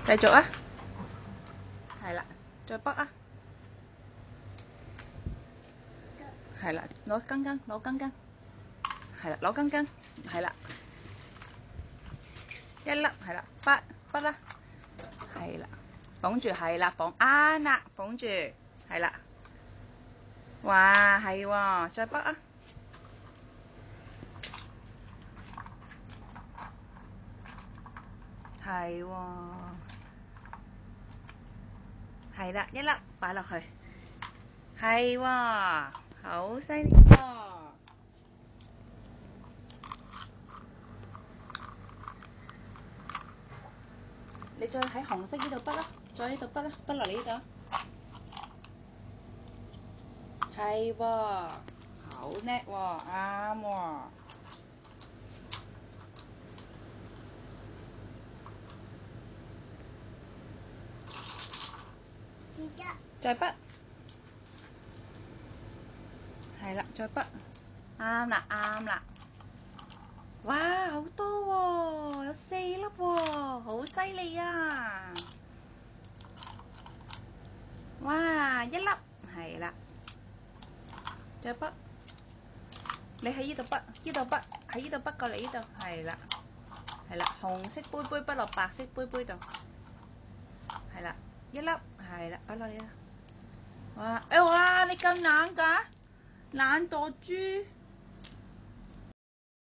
繼續啊，係啦，再筆啊，係啦，攞根根，攞根根，係啦，攞根根，係啦，一粒係啦，筆啦，係啦，綁住係啦，綁啱啦，綁住係啦，哇係喎，再筆啊，係喎，係啦，一粒擺落去，係喎，好犀利喎！你再喺紅色呢度筆啦，再呢度筆啦，筆落嚟呢度，係喎，好叻喎，啱喎。再筆，係啦，再筆，啱啦，啱啦。哇，好多喎，有4粒喎，好犀利啊！哇，一粒，係啦，再筆，你喺呢度筆，呢度筆，喺呢度筆過嚟呢度，係啦，係啦，紅色杯杯筆落白色杯杯度，係啦，一粒，係啦，擺落嚟啦。哇，哇，你咁懶㗎？懶惰豬！